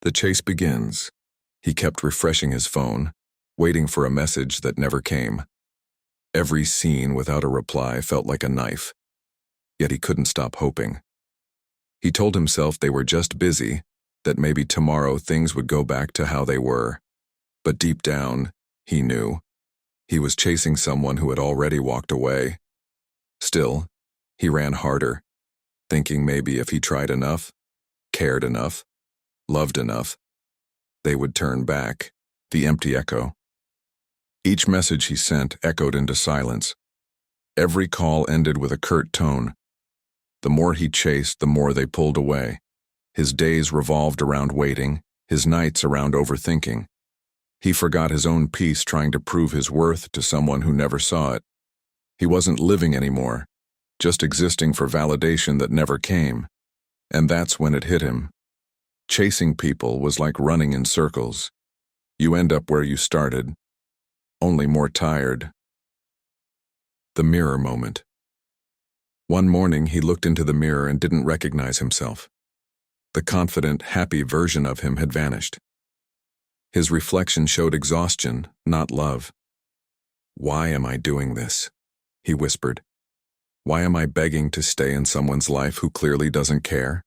The chase begins. He kept refreshing his phone, waiting for a message that never came. Every scene without a reply felt like a knife, yet he couldn't stop hoping. He told himself they were just busy, that maybe tomorrow things would go back to how they were. But deep down, he knew. He was chasing someone who had already walked away. Still, he ran harder, thinking maybe if he tried enough, cared enough, loved enough, they would turn back, the empty echo. Each message he sent echoed into silence. Every call ended with a curt tone. The more he chased, the more they pulled away. His days revolved around waiting, his nights around overthinking. He forgot his own peace trying to prove his worth to someone who never saw it. He wasn't living anymore, just existing for validation that never came. And that's when it hit him. Chasing people was like running in circles. You end up where you started, only more tired. The mirror moment. One morning he looked into the mirror and didn't recognize himself. The confident, happy version of him had vanished. His reflection showed exhaustion, not love. "Why am I doing this?" he whispered. "Why am I begging to stay in someone's life who clearly doesn't care?"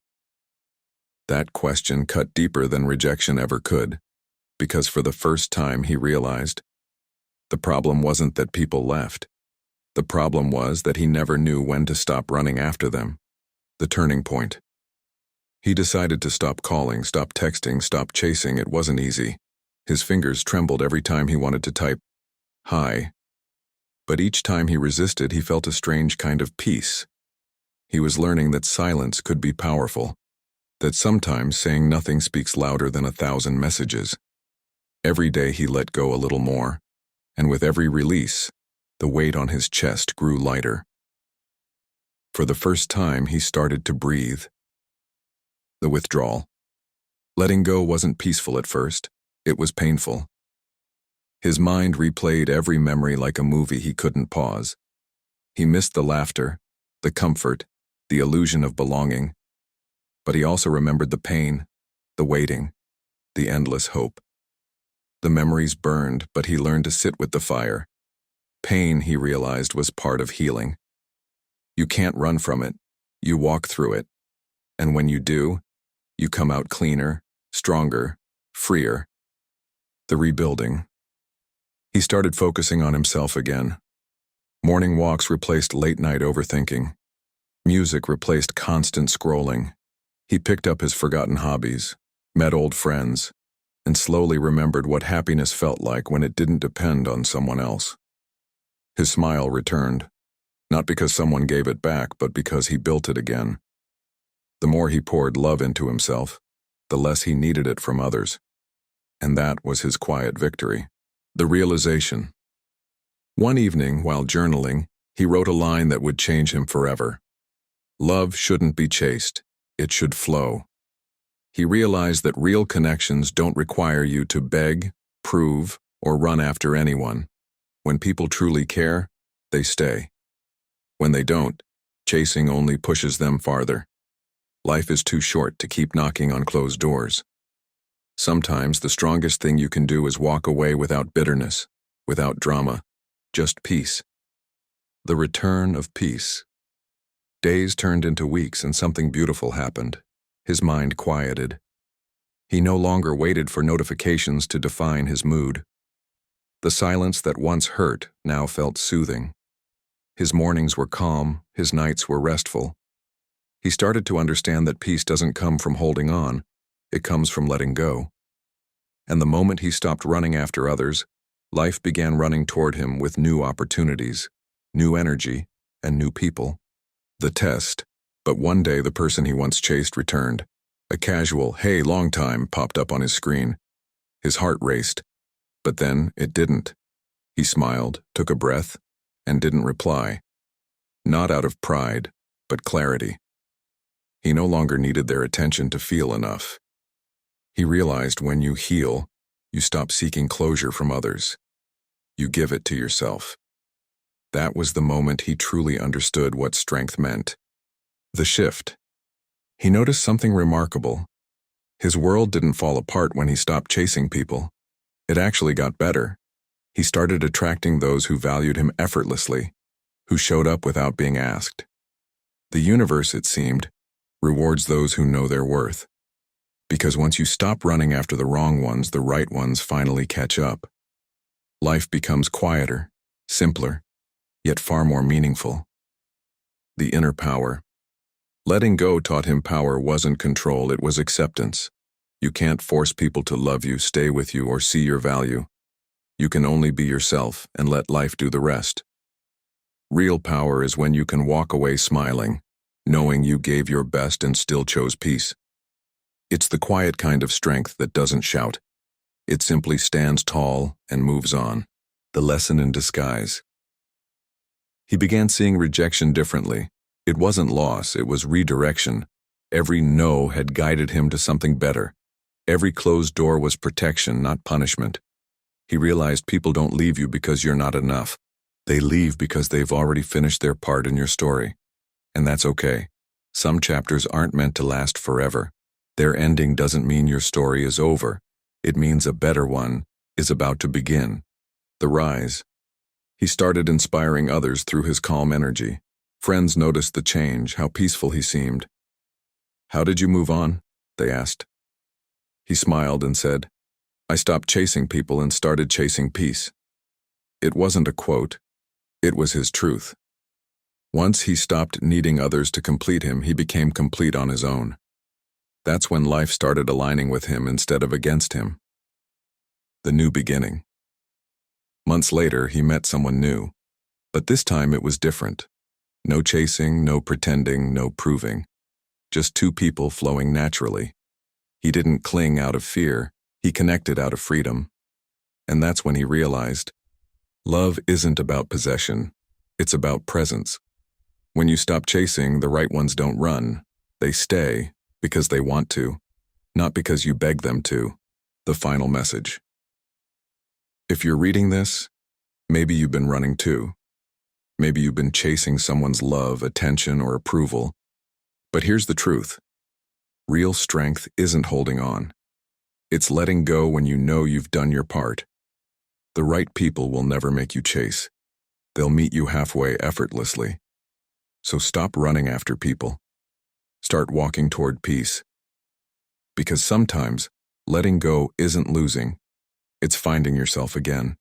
That question cut deeper than rejection ever could, because for the first time he realized the problem wasn't that people left. The problem was that he never knew when to stop running after them. The turning point. He decided to stop calling, stop texting, stop chasing. It wasn't easy. His fingers trembled every time he wanted to type, "Hi." But each time he resisted, he felt a strange kind of peace. He was learning that silence could be powerful, that sometimes saying nothing speaks louder than 1,000 messages. Every day he let go a little more, and with every release, the weight on his chest grew lighter. For the first time, he started to breathe. The withdrawal. Letting go wasn't peaceful at first. It was painful. His mind replayed every memory like a movie he couldn't pause. He missed the laughter, the comfort, the illusion of belonging. But he also remembered the pain, the waiting, the endless hope. The memories burned, but he learned to sit with the fire. Pain, he realized, was part of healing. You can't run from it. You walk through it. And when you do, you come out cleaner, stronger, freer. The rebuilding. He started focusing on himself again. Morning walks replaced late-night overthinking. Music replaced constant scrolling. He picked up his forgotten hobbies, met old friends, and slowly remembered what happiness felt like when it didn't depend on someone else. His smile returned, not because someone gave it back, but because he built it again. The more he poured love into himself, the less he needed it from others. And that was his quiet victory. The realization. One evening, while journaling, he wrote a line that would change him forever. Love shouldn't be chased, it should flow. He realized that real connections don't require you to beg, prove, or run after anyone. When people truly care, they stay. When they don't, chasing only pushes them farther. Life is too short to keep knocking on closed doors. Sometimes the strongest thing you can do is walk away without bitterness, without drama, just peace. The return of peace. Days turned into weeks and something beautiful happened. His mind quieted. He no longer waited for notifications to define his mood. The silence that once hurt now felt soothing. His mornings were calm, his nights were restful. He started to understand that peace doesn't come from holding on, it comes from letting go. And the moment he stopped running after others, life began running toward him with new opportunities, new energy, and new people. The test. But one day the person he once chased returned. A casual, "Hey, long time," popped up on his screen. His heart raced. But then it didn't. He smiled, took a breath, and didn't reply. Not out of pride, but clarity. He no longer needed their attention to feel enough. He realized when you heal, you stop seeking closure from others. You give it to yourself. That was the moment he truly understood what strength meant. The shift. He noticed something remarkable. His world didn't fall apart when he stopped chasing people. It actually got better. He started attracting those who valued him effortlessly, who showed up without being asked. The universe, it seemed, rewards those who know their worth. Because once you stop running after the wrong ones, the right ones finally catch up. Life becomes quieter, simpler, yet far more meaningful. The inner power. Letting go taught him power wasn't control, it was acceptance. You can't force people to love you, stay with you, or see your value. You can only be yourself and let life do the rest. Real power is when you can walk away smiling, knowing you gave your best and still chose peace. It's the quiet kind of strength that doesn't shout. It simply stands tall and moves on. The lesson in disguise. He began seeing rejection differently. It wasn't loss, it was redirection. Every no had guided him to something better. Every closed door was protection, not punishment. He realized people don't leave you because you're not enough. They leave because they've already finished their part in your story. And that's okay. Some chapters aren't meant to last forever. Their ending doesn't mean your story is over. It means a better one is about to begin. The rise. He started inspiring others through his calm energy. Friends noticed the change, how peaceful he seemed. "How did you move on?" they asked. He smiled and said, "I stopped chasing people and started chasing peace." It wasn't a quote. It was his truth. Once he stopped needing others to complete him, he became complete on his own. That's when life started aligning with him instead of against him. The new beginning. Months later, he met someone new. But this time it was different. No chasing, no pretending, no proving. Just two people flowing naturally. He didn't cling out of fear, he connected out of freedom. And that's when he realized, love isn't about possession, it's about presence. When you stop chasing, the right ones don't run. They stay because they want to, not because you beg them to. The final message. If you're reading this, maybe you've been running too. Maybe you've been chasing someone's love, attention, or approval. But here's the truth. Real strength isn't holding on. It's letting go when you know you've done your part. The right people will never make you chase. They'll meet you halfway effortlessly. So stop running after people. Start walking toward peace. Because sometimes, letting go isn't losing. It's finding yourself again.